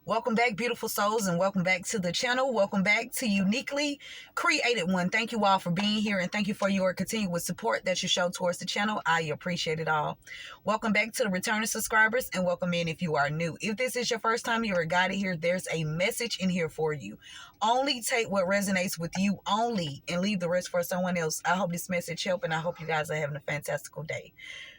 Welcome back, beautiful souls, and welcome back to the channel. Welcome back to Uniquely Created One. Thank you all for being here, and thank you for your continuous support that you show towards the channel. I appreciate it all. Welcome back to the returning subscribers, and welcome in if you are new. If this is your first time you are guided here, there's a message in here for you. Only take what resonates with you only, and leave the rest for someone else. I hope this message helped, and I hope you guys are having a fantastical day.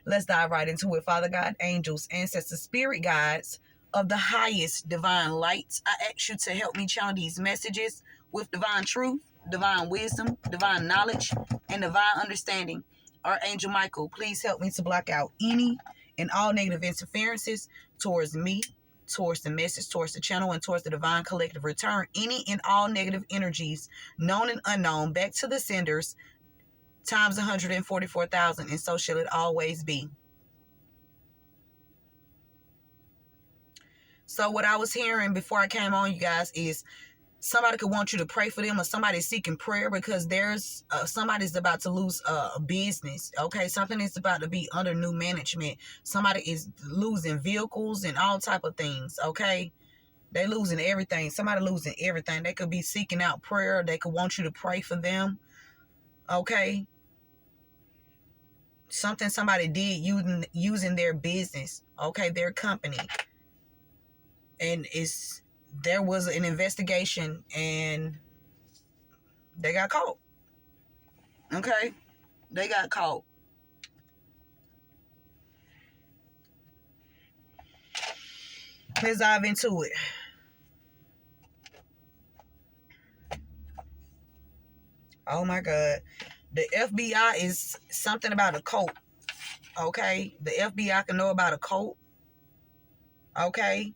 Let's dive right into it. Father God, angels, ancestors, spirit guides, of the highest divine light, I ask you to help me channel these messages with divine truth, divine wisdom, divine knowledge, and divine understanding. Archangel Michael, please help me to block out any and all negative interferences towards me, towards the message, towards the channel, and towards the divine collective return. Any and all negative energies, known and unknown, back to the senders, times 144,000, and so shall it always be. So what I was hearing before I came on, you guys, is somebody could want you to pray for them, or somebody's seeking prayer because there's somebody's about to lose a business. Okay, something is about to be under new management. Somebody is losing vehicles and all type of things. Okay, they losing everything. Somebody losing everything. They could be seeking out prayer. They could want you to pray for them. Okay, something somebody did using their business. Okay, their company. And there was an investigation and they got caught. Okay? They got caught. Let's dive into it. Oh my God. The FBI is something about a cult. Okay? The FBI can know about a cult. Okay?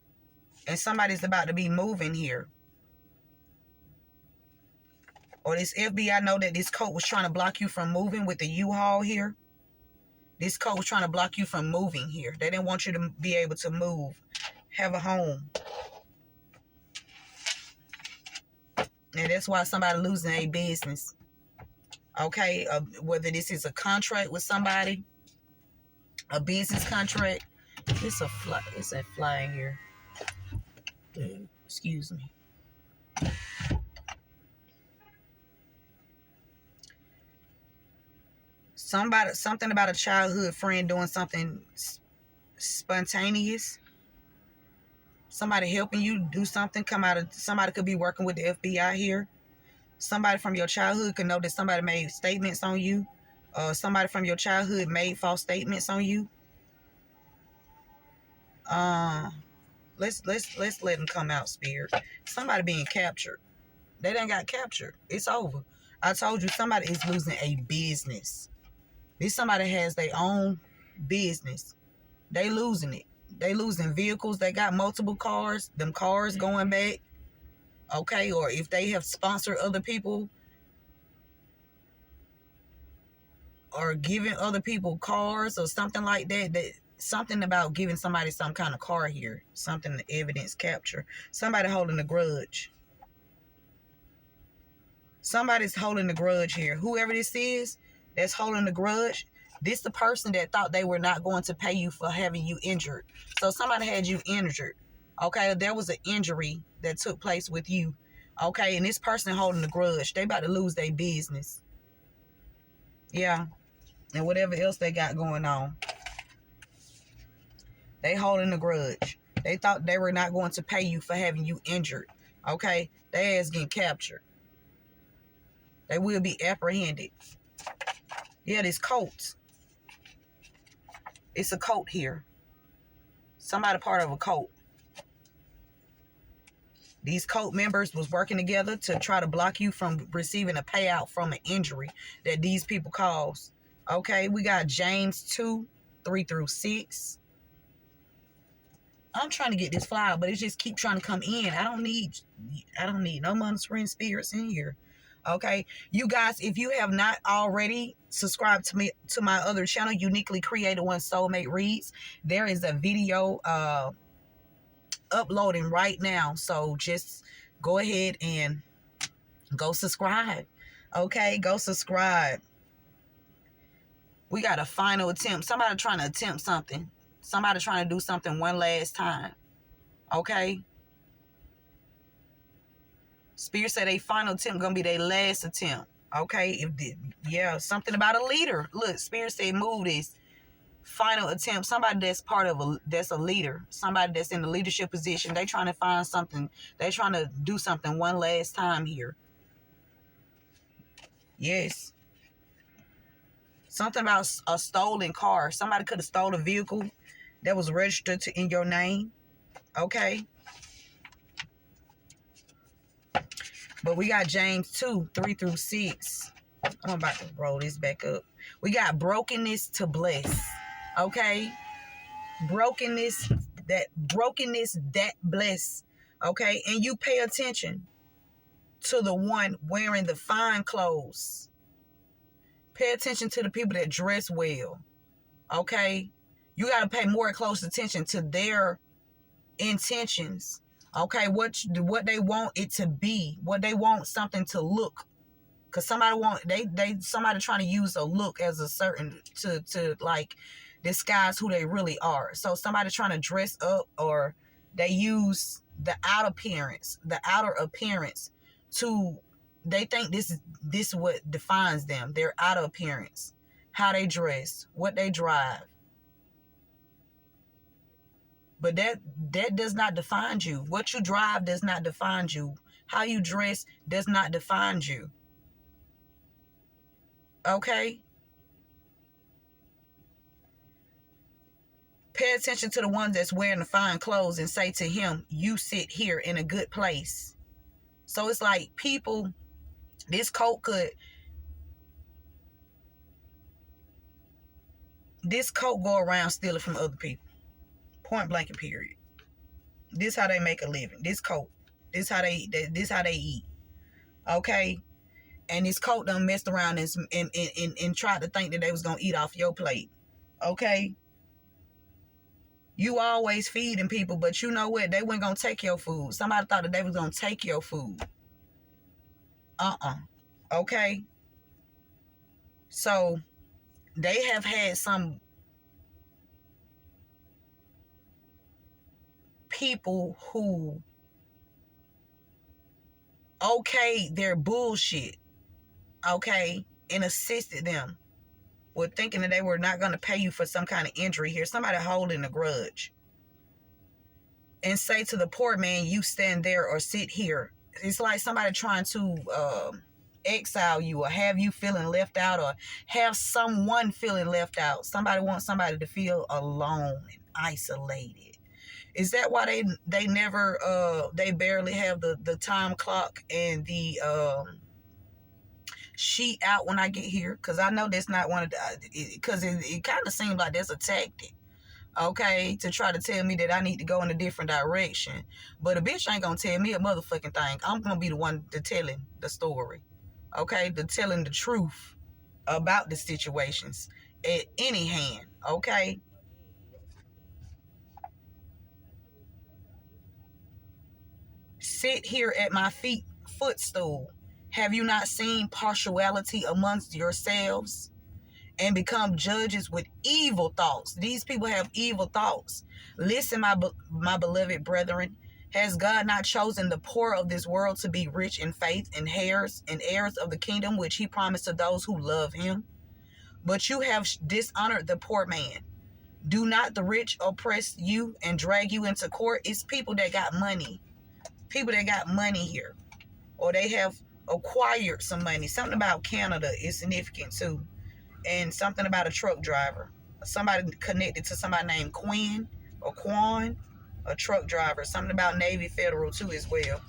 And somebody's about to be moving here. Or this FBI know that this cult was trying to block you from moving with the U-Haul here. This cult was trying to block you from moving here. They didn't want you to be able to move. Have a home. And that's why somebody losing a business. Okay? Whether this is a contract with somebody. A business contract. It's a fly in here. Excuse me. Something about a childhood friend doing something spontaneous. Somebody helping you do something. Somebody could be working with the FBI here. Somebody from your childhood could know that somebody made statements on you. Somebody from your childhood made false statements on you. Let's let them come out, spirit. Somebody being captured. They done got captured. It's over. I told you somebody is losing a business. This somebody has their own business. They losing it. They losing vehicles. They got multiple cars. Them cars going back. Okay, or if they have sponsored other people or giving other people cars or something like that, something about giving somebody some kind of car here. Something the evidence capture. Somebody holding a grudge. Somebody's holding a grudge here. Whoever this is that's holding a grudge, this the person that thought they were not going to pay you for having you injured. So somebody had you injured. Okay, there was an injury that took place with you. Okay, and this person holding a grudge. They about to lose their business. Yeah. And whatever else they got going on. They holding a grudge. They thought they were not going to pay you for having you injured. Okay, their ass getting captured. They will be apprehended. Yeah, this cult. It's a cult here. Somebody part of a cult. These cult members was working together to try to block you from receiving a payout from an injury that these people caused. Okay, we got James 2, 3 through 6. I'm trying to get this flyer, but it just keep trying to come in. I don't need no monitoring spirits in here. Okay, you guys, if you have not already subscribed to my other channel, Uniquely Created One Soulmate Reads, there is a video uploading right now. So just go ahead and go subscribe. Okay, go subscribe. We got a final attempt. Somebody trying to attempt something. Somebody trying to do something one last time. Okay? Spirit said their final attempt gonna be their last attempt. Okay, something about a leader. Look, Spirit said move this final attempt. Somebody that's that's a leader. Somebody that's in the leadership position. They trying to find something. They trying to do something one last time here. Yes. Something about a stolen car. Somebody could have stole a vehicle that was registered in your name. Okay. But we got James 2, 3 through 6. I'm about to roll this back up. We got brokenness to bless. Okay. Brokenness that bless. Okay. And you pay attention to the one wearing the fine clothes. Pay attention to the people that dress well. Okay. You got to pay more close attention to their intentions. Okay, what they want it to be, what they want something to look, because somebody trying to use a look as a certain to like disguise who they really are. So somebody trying to dress up, or they use the outer appearance to, they think this is what defines them, their outer appearance, how they dress, what they drive. But that does not define you. What you drive does not define you. How you dress does not define you. Okay? Pay attention to the ones that's wearing the fine clothes and say to him, you sit here in a good place. So it's like people, this coat go around stealing from other people. Point blank and period. This how they make a living. This coat. This how they eat. Okay? And this coat done messed around and tried to think that they was gonna eat off your plate. Okay? You always feeding people, but you know what? They weren't gonna take your food. Somebody thought that they was gonna take your food. Okay? So they have had some people who okayed their bullshit, okay, and assisted them with thinking that they were not going to pay you for some kind of injury here. Somebody holding a grudge. And say to the poor man, you stand there or sit here. It's like somebody trying to exile you, or have you feeling left out, or have someone feeling left out. Somebody wants somebody to feel alone and isolated. Is that why they never they barely have the time clock and the sheet out when I get here? Because I know that's not one of the, because it kind of seems like that's a tactic, okay, to try to tell me that I need to go in a different direction. But a bitch ain't gonna tell me a motherfucking thing. I'm gonna be the one to telling the story, okay, to telling the truth about the situations at any hand, okay. Sit here at my feet, footstool. Have you not seen partiality amongst yourselves and become judges with evil thoughts? These people have evil thoughts. Listen, my beloved brethren, has God not chosen the poor of this world to be rich in faith and heirs of the kingdom which he promised to those who love him? But you have dishonored the poor man. Do not the rich oppress you and drag you into court? It's people that got money. People that got money here, or they have acquired some money. Something about Canada is significant too, and something about a truck driver, somebody connected to somebody named Quinn or Quan, a truck driver. Something about Navy Federal too as well.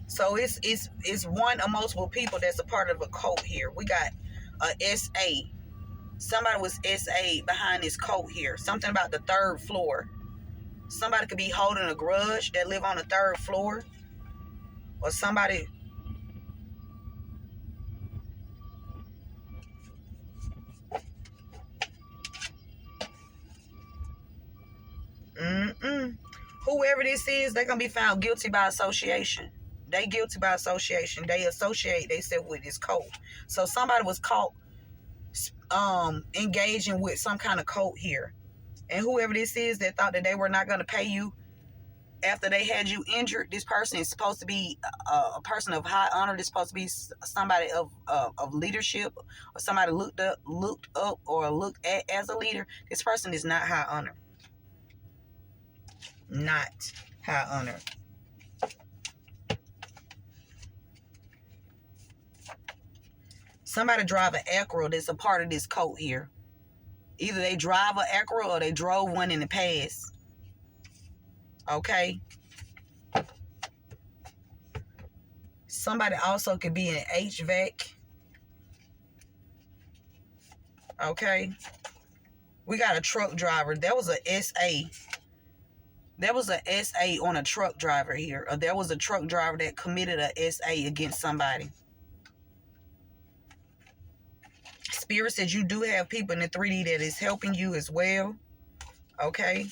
So it's one or multiple people that's a part of a cult here. We got a SA. Somebody was SA behind this coat here. Something about the third floor. Somebody could be holding a grudge that live on the third floor. Or somebody... Whoever this is, they're going to be found guilty by association. They guilty by association. They associate themselves with this cult. So somebody was caught engaging with some kind of cult here. And whoever this is that thought that they were not going to pay you after they had you injured, this person is supposed to be a person of high honor. This is supposed to be somebody of leadership, or somebody looked up or looked at as a leader. This person is not high honor. Not high honor. Somebody drive an Acura that's a part of this cult here. Either they drive an Acura or they drove one in the past. Okay? Somebody also could be an HVAC. Okay? We got a truck driver. There was a SA. There was a SA on a truck driver here. Or there was a truck driver that committed a SA against somebody. Spirit says you do have people in the 3D that is helping you as well. Okay?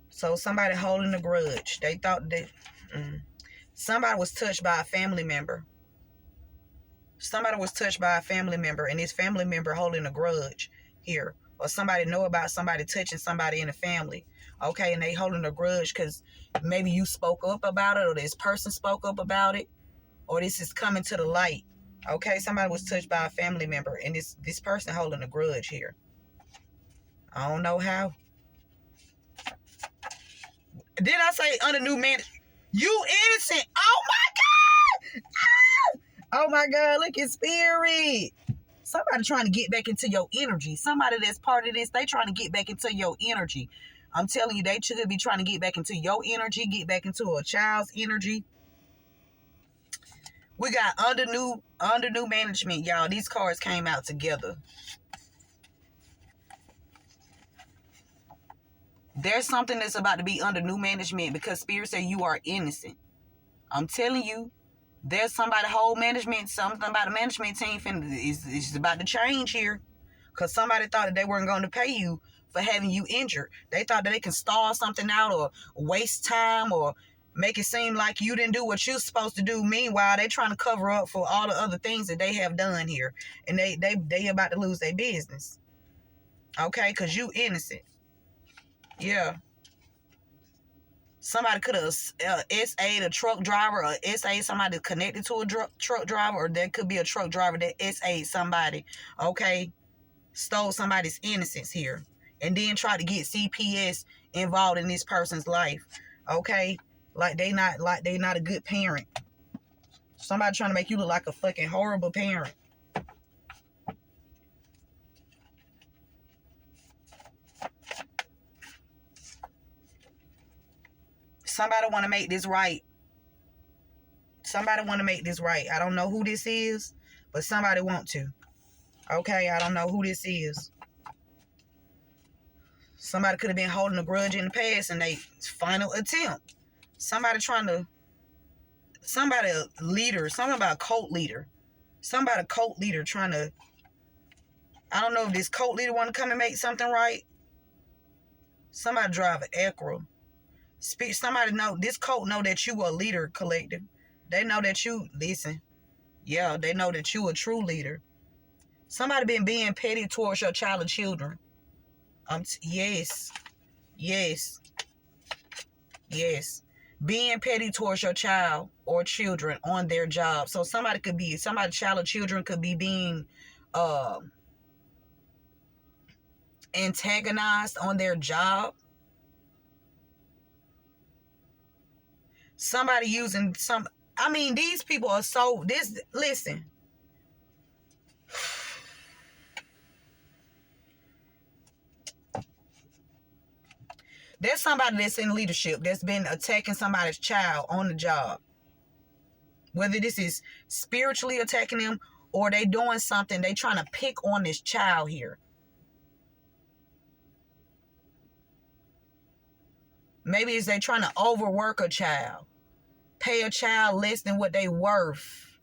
So somebody holding a grudge. They thought that somebody was touched by a family member. Somebody was touched by a family member, and this family member holding a grudge here. Or somebody know about somebody touching somebody in the family. Okay, and they holding a grudge because maybe you spoke up about it, or this person spoke up about it, or this is coming to the light. Okay, somebody was touched by a family member, and this person holding a grudge here. I don't know how. Did I say under new man? You innocent. Oh my God. Oh my God. Look at Spirit. Somebody trying to get back into your energy. Somebody that's part of this, they trying to get back into your energy. I'm telling you, they should be trying to get back into your energy, get back into a child's energy. We got under new management, y'all. These cards came out together. There's something that's about to be under new management because Spirit said you are innocent. I'm telling you, there's somebody whole management, something about the management team is about to change here. Because somebody thought that they weren't going to pay you for having you injured. They thought that they can stall something out or waste time or make it seem like you didn't do what you're supposed to do. Meanwhile, they trying to cover up for all the other things that they have done here. And they about to lose their business. Okay? Because you innocent. Yeah. Somebody could have SA'd a truck driver or SA'd somebody connected to a truck driver, or there could be a truck driver that SA'd somebody, okay? Stole somebody's innocence here. And then tried to get CPS involved in this person's life, okay? Like they not a good parent. Somebody trying to make you look like a fucking horrible parent. Somebody want to make this right. Somebody want to make this right. I don't know who this is, but somebody want to. Okay, I don't know who this is. Somebody could have been holding a grudge in the past and they final attempt. Somebody a leader, something about a cult leader. Somebody a cult leader trying to, I don't know if this cult leader want to come and make something right. Somebody drive an Acura. Somebody know, this cult know that you a leader, collective. They know that you, listen, yeah, they know that you a true leader. Somebody been being petty towards your child and children. Yes. Being petty towards your child or children on their job. So somebody's child or children could be being antagonized on their job. Somebody using these people are listen. There's somebody that's in leadership that's been attacking somebody's child on the job. Whether this is spiritually attacking them or they doing something, they trying to pick on this child here. Maybe it's they trying to overwork a child. Pay a child less than what they worth.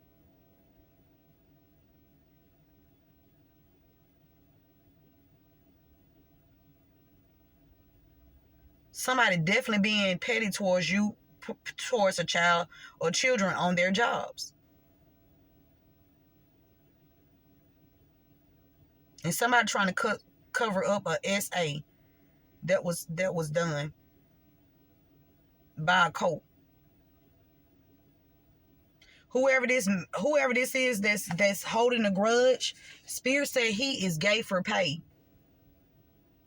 Somebody definitely being petty towards you towards a child or children on their jobs. And somebody trying to cover up a SA that was done by a cult. Whoever this is that's holding a grudge, Spirit said he is gay for pay.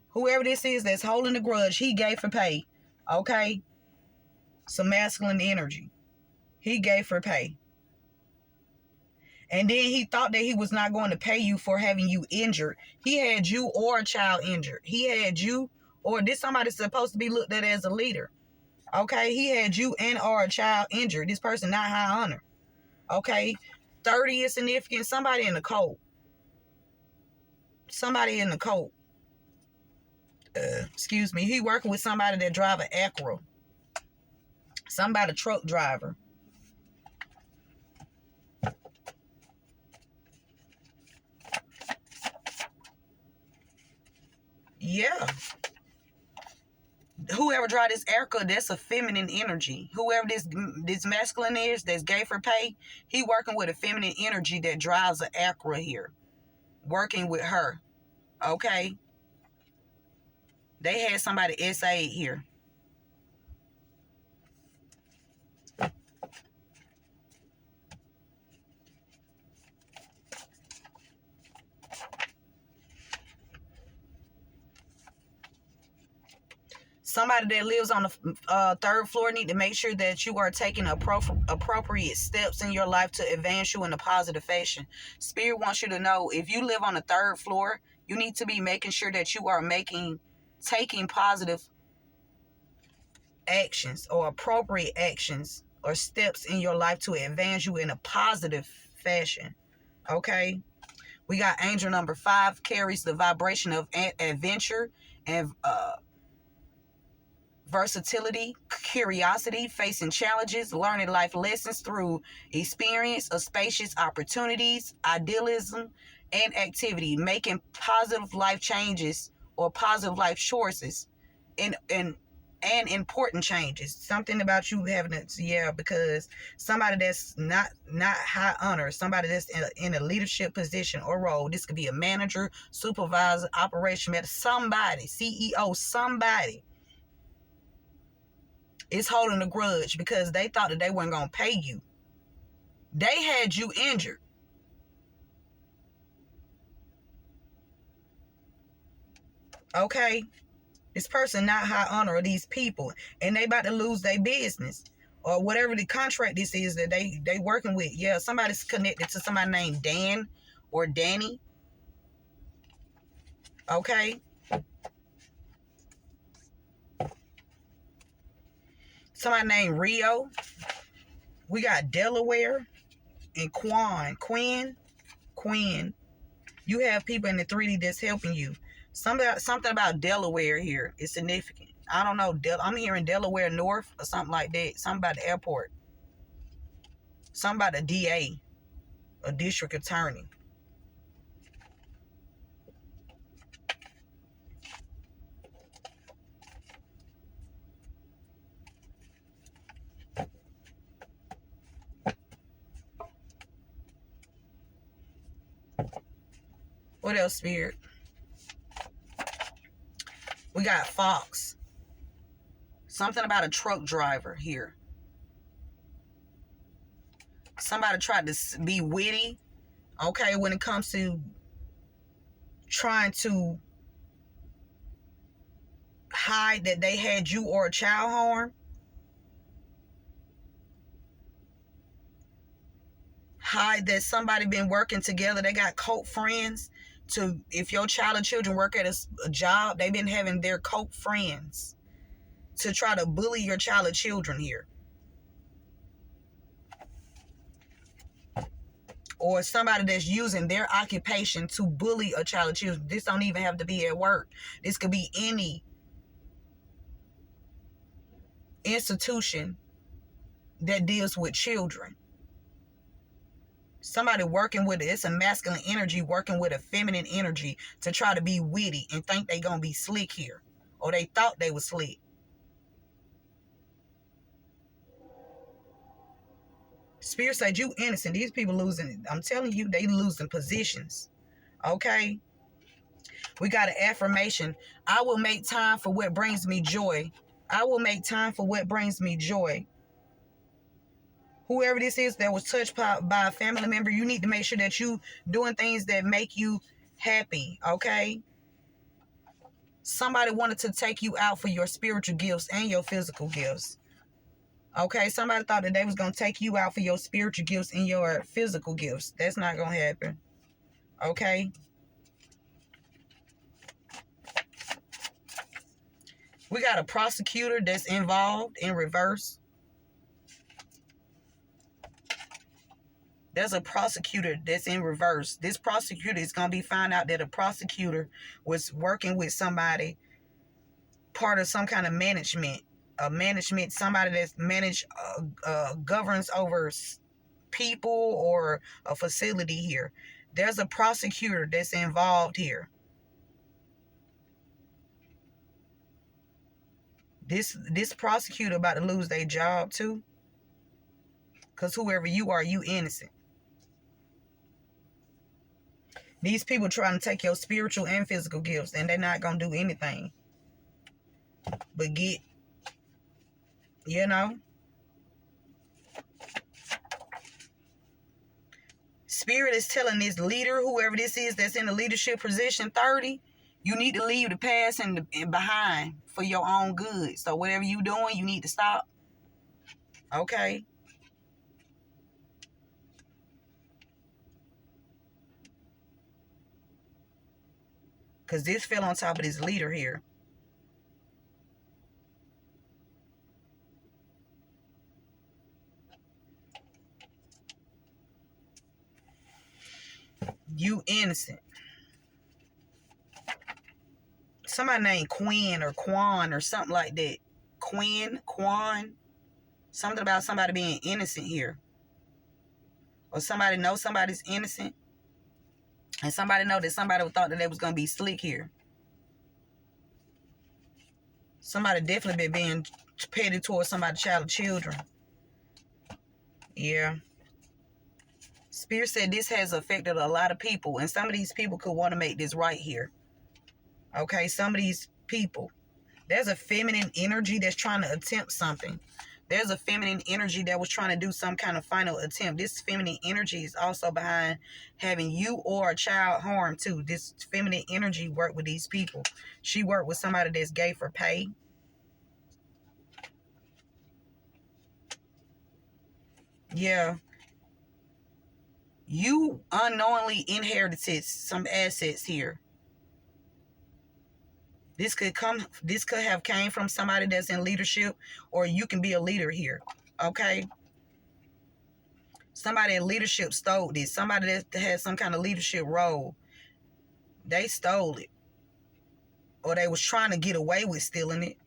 Whoever this is that's holding a grudge, he gay for pay. Okay? Some masculine energy. He gay for pay. And then he thought that he was not going to pay you for having you injured. He had you or a child injured. He had you, or this somebody supposed to be looked at as a leader. Okay? He had you and or a child injured. This person not high honor. Okay? 30 is significant. Somebody in the cult. Somebody in the cult. Excuse me. He working with somebody that drive an Acura. Somebody truck driver. Yeah. Whoever drive this Acura, that's a feminine energy. Whoever this masculine is, that's gay for pay, he working with a feminine energy that drives an Acura here. Working with her. Okay? They had somebody SA here. Somebody that lives on the third floor need to make sure that you are taking appropriate steps in your life to advance you in a positive fashion. Spirit wants you to know, if you live on the third floor, you need to be making sure that you are taking positive actions or appropriate actions or steps in your life to advance you in a positive fashion. Okay? We got angel number 5, carries the vibration of adventure and versatility, curiosity, facing challenges, learning life lessons through experience of spacious opportunities, idealism, and activity, making positive life changes or positive life choices and important changes. Something about you having to, because somebody that's not high honor, somebody that's in a leadership position or role. This could be a manager, supervisor, operation manager, somebody, CEO, somebody is holding a grudge because they thought that they weren't going to pay you. They had you injured. Okay? This person not high honor of these people, and they about to lose their business or whatever the contract this is that they working with. Yeah, somebody's connected to somebody named Dan or Danny. Okay? Somebody named Rio. We got Delaware and Quinn. You have people in the 3D that's helping you. Something about Delaware here is significant. I don't know. I'm hearing Delaware North or something like that. Something about the airport. Something about the DA, a district attorney. What else, Spirit? We got Fox. Something about a truck driver here. Somebody tried to be witty, okay, when it comes to trying to hide that they had you or a child harm. Hide that somebody been working together. They got cult friends. If your child or children work at a job, they've been having their cult friends to try to bully your child or children here. Or somebody that's using their occupation to bully a child or children. This don't even have to be at work. This could be any institution that deals with children. Somebody working with it. It's a masculine energy working with a feminine energy to try to be witty and think they gonna be slick here. Or they thought they was slick. Spirit said you innocent. These people losing, I'm telling you, they losing positions. Okay? We got an affirmation. I will make time for what brings me joy. I will make time for what brings me joy. Whoever this is that was touched by a family member, you need to make sure that you doing things that make you happy, okay? Somebody wanted to take you out for your spiritual gifts and your physical gifts. Okay, somebody thought that they was going to take you out for your spiritual gifts and your physical gifts. That's not going to happen. Okay? We got a prosecutor that's involved in reverse. There's a prosecutor that's in reverse. This prosecutor is going to be found out that a prosecutor was working with somebody, part of some kind of management. A management, somebody that's governs over people or a facility here. There's a prosecutor that's involved here. This prosecutor about to lose their job too. Because whoever you are, you innocent. These people trying to take your spiritual and physical gifts, and they're not going to do anything but get, you know. Spirit is telling this leader, whoever this is that's in the leadership position, 30, you need to leave the past and behind for your own good. So whatever you doing, you need to stop. Okay? Because this fell on top of this leader here. You innocent. Somebody named Quinn or Quan or something like that. Quan. Something about somebody being innocent here. Or somebody knows somebody's innocent. And somebody know that somebody thought that they was going to be slick here. Somebody definitely been being petty towards somebody's children. Yeah. Spirit said this has affected a lot of people. And some of these people could want to make this right here. Okay, some of these people. There's a feminine energy that's trying to attempt something. There's a feminine energy that was trying to do some kind of final attempt. This feminine energy is also behind having you or a child harmed too. This feminine energy worked with these people. She worked with somebody that's gay for pay. Yeah. You unknowingly inherited some assets here. This could have came from somebody that's in leadership, or you can be a leader here. Okay? Somebody in leadership stole this. Somebody that had some kind of leadership role. They stole it. Or they was trying to get away with stealing it.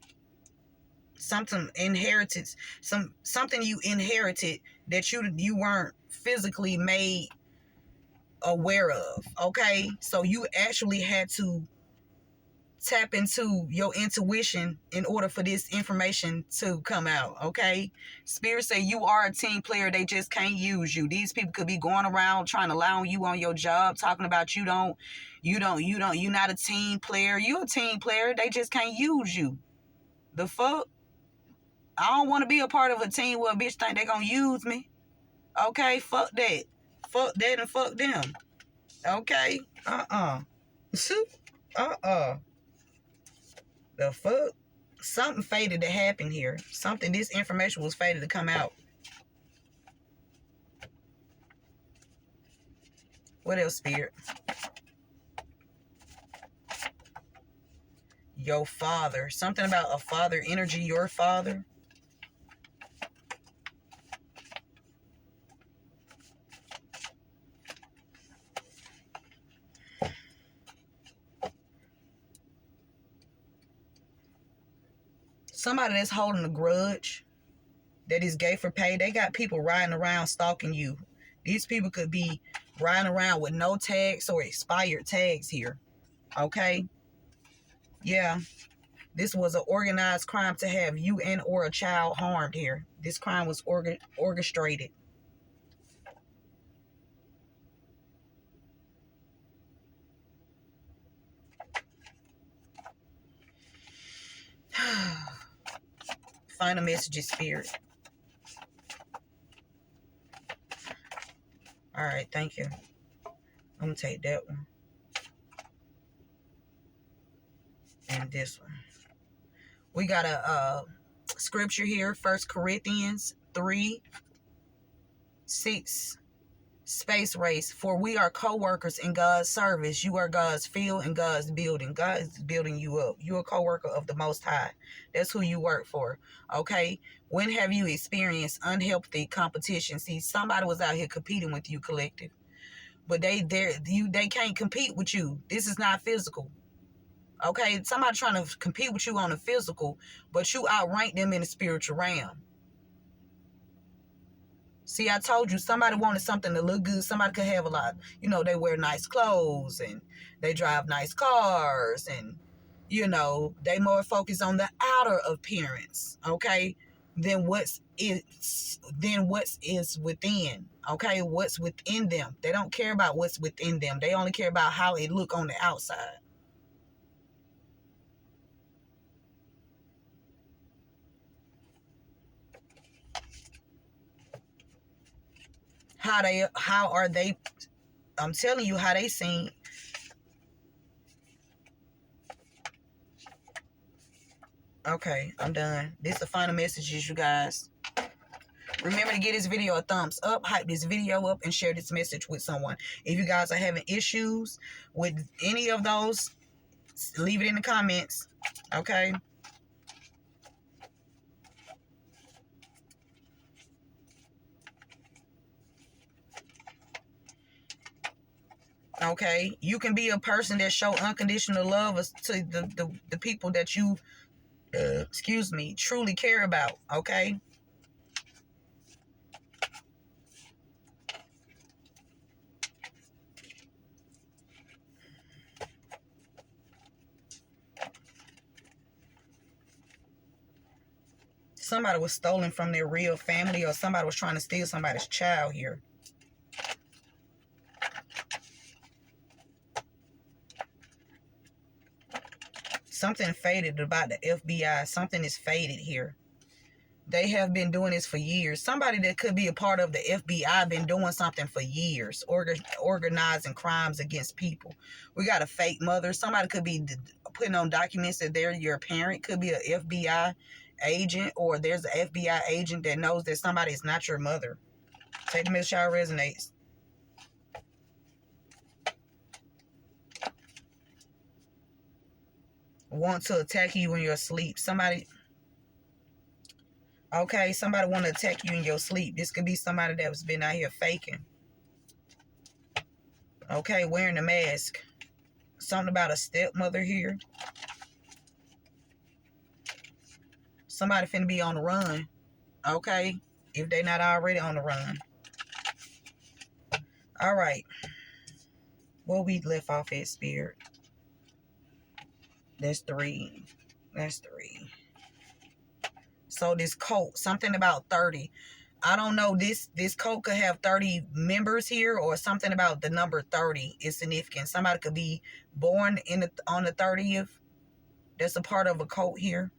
Something inheritance. Something you inherited that you weren't physically made aware of. Okay? So you actually had to tap into your intuition in order for this information to come out. Okay? Spirit say you are a team player. They just can't use you. These people could be going around trying to lie on you on your job, talking about you're not a team player. You a team player. They just can't use you. The fuck? I don't want to be a part of a team where a bitch think they gonna use me. Okay? Fuck that. Fuck that and fuck them. Okay? The fuck? Something fated to happen here. This information was fated to come out. What else, Spirit? Your father. Something about a father energy, your father. Somebody that's holding a grudge, that is gay for pay. They got people riding around stalking you. These people could be riding around with no tags or expired tags here. Okay? Yeah. This was an organized crime to have you and or a child harmed here. This crime was orchestrated. Final messages, Spirit. All right, thank you. I'm going to take that one. And this one. We got a scripture here. 1 Corinthians 3:6. Space race. For we are co-workers in God's service. You are God's field and God's building. God is building you up. You're a co-worker of the Most High. That's who you work for. Okay? When have you experienced unhealthy competition? See, somebody was out here competing with you, collective. But they can't compete with you. This is not physical. Okay? Somebody trying to compete with you on the physical, but you outrank them in the spiritual realm. See, I told you, somebody wanted something to look good. Somebody could have a lot. You know, they wear nice clothes and they drive nice cars and, you know, they more focus on the outer appearance, okay, than what's within, okay, what's within them. They don't care about what's within them. They only care about how it look on the outside. How are they, I'm telling you how they seen. Okay, I'm done. This is the final messages, you guys. Remember to give this video a thumbs up, hype this video up, and share this message with someone. If you guys are having issues with any of those, leave it in the comments, okay? Okay, you can be a person that show unconditional love to the people that you, truly care about, okay? Somebody was stolen from their real family, or somebody was trying to steal somebody's child here. Something faded about the FBI. Something is faded here. They have been doing this for years. Somebody that could be a part of the FBI been doing something for years, organizing crimes against people. We got a fake mother. Somebody could be putting on documents that they're your parent. Could be an FBI agent, or there's an FBI agent that knows that somebody is not your mother. Take the message how it resonates. Want to attack you in your sleep. Somebody want to attack you in your sleep. This could be somebody that's been out here faking. Okay, wearing a mask. Something about a stepmother here. Somebody finna be on the run. Okay, if they not already on the run. All right. Where we left off at, Spirit? That's 3. That's 3. So this cult, something about 30. I don't know. This cult could have 30 members here, or something about the number 30 is significant. Somebody could be born on the 30th. That's a part of a cult here.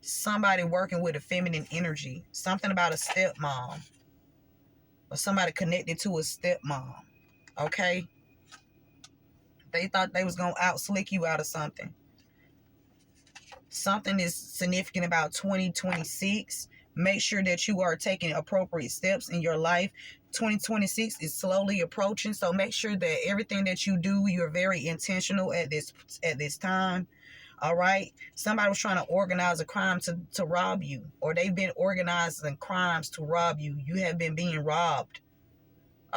Somebody working with a feminine energy. Something about a stepmom, or somebody connected to a stepmom. Okay? They thought they was going to out-slick you out of something. Something is significant about 2026. Make sure that you are taking appropriate steps in your life. 2026 is slowly approaching, so make sure that everything that you do, you're very intentional at this time. All right? Somebody was trying to organize a crime to rob you, or they've been organizing crimes to rob you. You have been being robbed.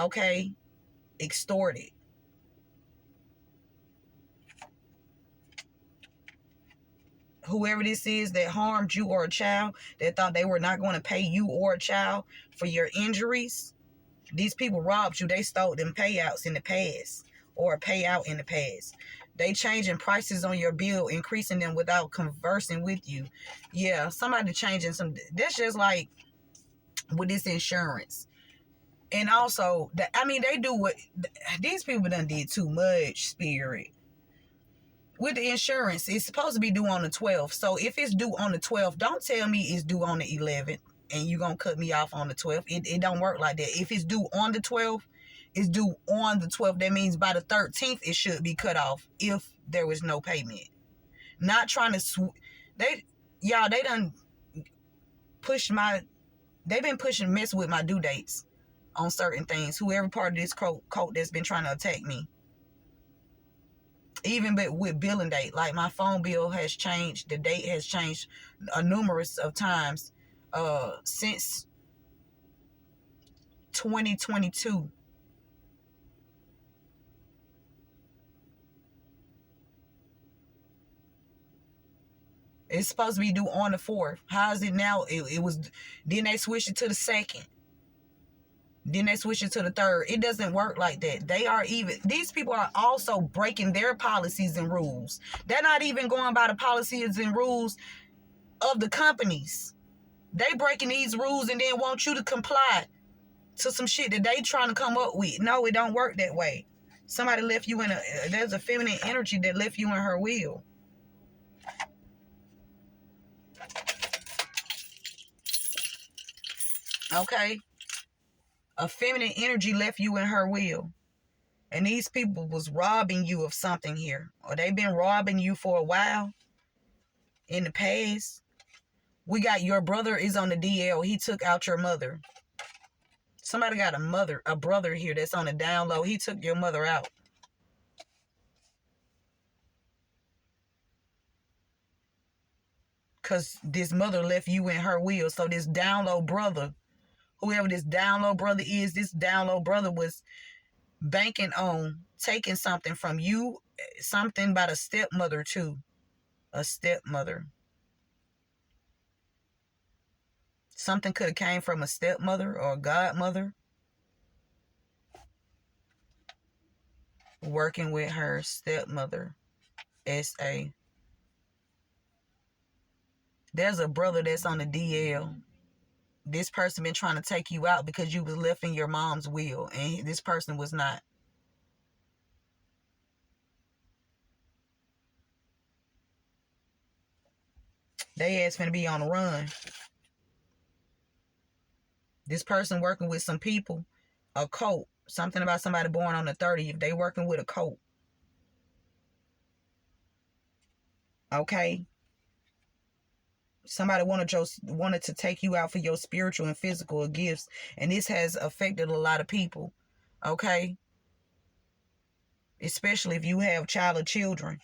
Okay? Extorted. Whoever this is that harmed you or a child, that thought they were not going to pay you or a child for your injuries, these people robbed you. They stole them payouts in the past, or a payout in the past. They changing prices on your bill, increasing them without conversing with you. Yeah, somebody changing some. That's just like with this insurance. And also, they do what these people done did too much, Spirit. with the insurance, it's supposed to be due on the 12th. So if it's due on the 12th, don't tell me it's due on the 11th and you're going to cut me off on the 12th. It don't work like that. If it's due on the 12th, it's due on the 12th. That means by the 13th, it should be cut off if there was no payment. Not trying to... They done push my... They've been pushing mess with my due dates on certain things. Whoever part of this cult that's been trying to attack me. Even with billing date, like my phone bill has changed, the date has changed numerous of times since 2022. It's supposed to be due on the 4th. How is it now? It was, then they switched it to the 2nd. Then they switch it to the 3rd. It doesn't work like that. These people are also breaking their policies and rules. They're not even going by the policies and rules of the companies. They breaking these rules and then want you to comply to some shit that they trying to come up with. No, it don't work that way. Somebody left you in there's a feminine energy that left you in her will. Okay? A feminine energy left you in her will. And these people was robbing you of something here. Or they've been robbing you for a while. In the past. We got your brother is on the DL. He took out your mother. Somebody got a brother here that's on the down low. He took your mother out. Because this mother left you in her will. So this down low brother, whoever this down low brother is, this down low brother was banking on taking something from you, something about a stepmother too. A stepmother. Something could have came from a stepmother or a godmother. Working with her stepmother. S.A. There's a brother that's on the DL. This person been trying to take you out because you was left in your mom's will. And this person was not. They ass finna be on the run. This person working with some people. A cult. Something about somebody born on the 30th. They working with a cult. Okay? Somebody wanted to take you out for your spiritual and physical gifts. And this has affected a lot of people. Okay? Especially if you have child or children.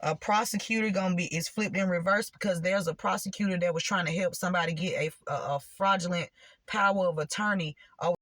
A prosecutor is flipped in reverse because there's a prosecutor that was trying to help somebody get a fraudulent power of attorney over